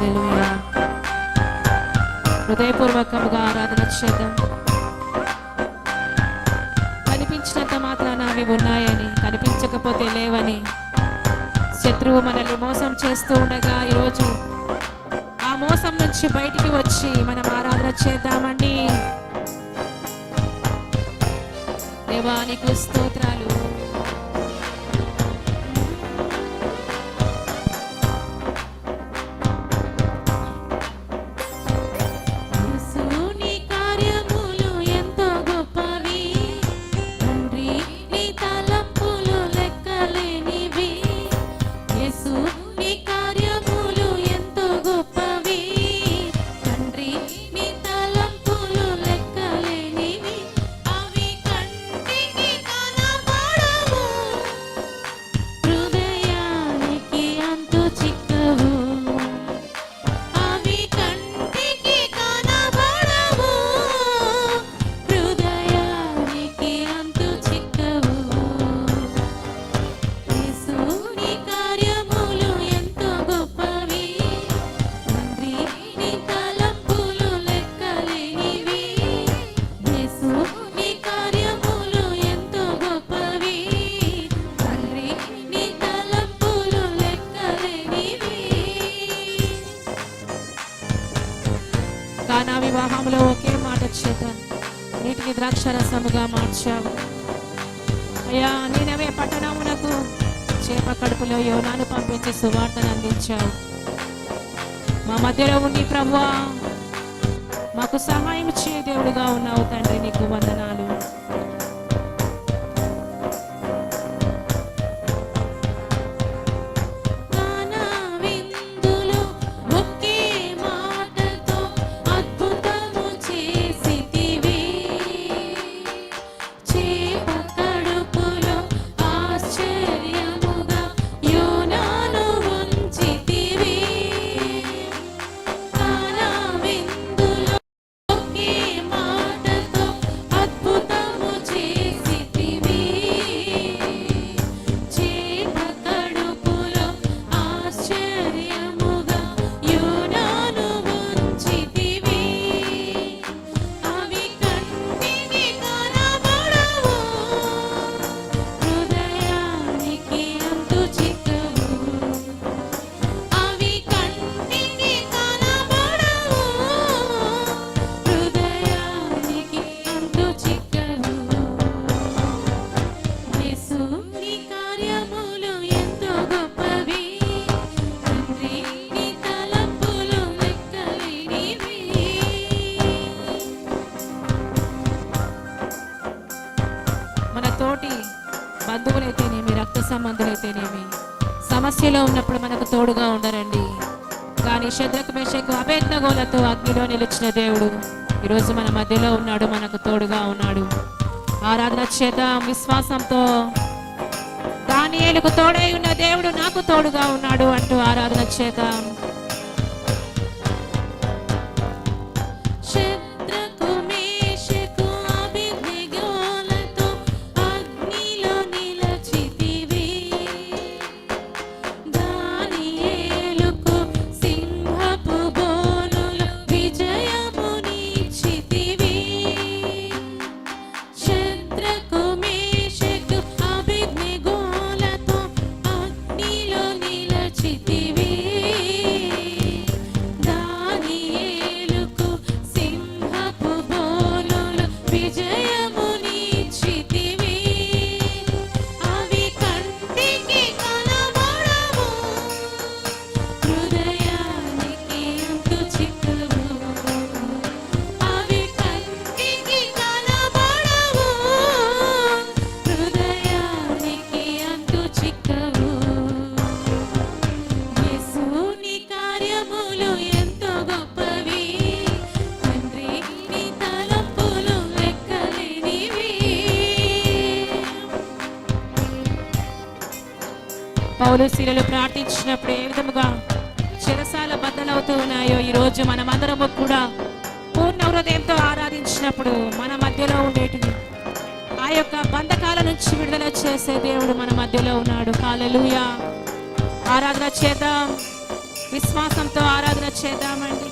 హల్లెలూయా. హృదయపూర్వకముగా ఆరాధన చేద్దాం. కనిపించినంత మాత్రాన అవి ఉన్నాయని, కనిపించకపోతే లేవని శత్రువు మనల్ని మోసం చేస్తూ ఉండగా ఈరోజు ఆ మోసం నుంచి బయటికి వచ్చి మనం ఆరాధన చేద్దామండి. దేవానికి స్తోత్రాలు. కానా వివాహంలో ఒకే మాట చేత నీటిని ద్రాక్షరసముగా మార్చావు అయ్యా. నీనవే పట్టణమునకు చేప కడుపులో యోనాను పంపించి సువార్తను అందించావు. మా మధ్యలో ఉండి ప్రభువా మాకు సహాయం చేయ దేవుడుగా ఉన్నావు తండ్రి, నీకు వందనాలు. తోటి బంధువులైతేనేమి, రక్త సంబంధులైతేనేమి సమస్యలో ఉన్నప్పుడు మనకు తోడుగా ఉండరండి. కానీ శద్రకు మేషకు అబేద్నెగోలతో అగ్నిలో నిలిచిన దేవుడు ఈరోజు మన మధ్యలో ఉన్నాడు, మనకు తోడుగా ఉన్నాడు. ఆరాధన చేద్దాం విశ్వాసంతో. దానియేలుకు తోడై ఉన్న దేవుడు నాకు తోడుగా ఉన్నాడు అంటూ ఆరాధన చేద్దాం. పౌలు శీలలు ప్రార్థించినప్పుడు ఏ విధముగా చెరసాల బద్దలవుతూ ఉన్నాయో ఈరోజు మనమందరము కూడా పూర్ణ హృదయంతో ఆరాధించినప్పుడు మన మధ్యలో ఉండేటివి ఆ యొక్క బంధకాల నుంచి విడుదల చేసే దేవుడు మన మధ్యలో ఉన్నాడు. హల్లెలూయా. ఆరాధన చేద్దాం. విశ్వాసంతో ఆరాధన చేద్దామండి.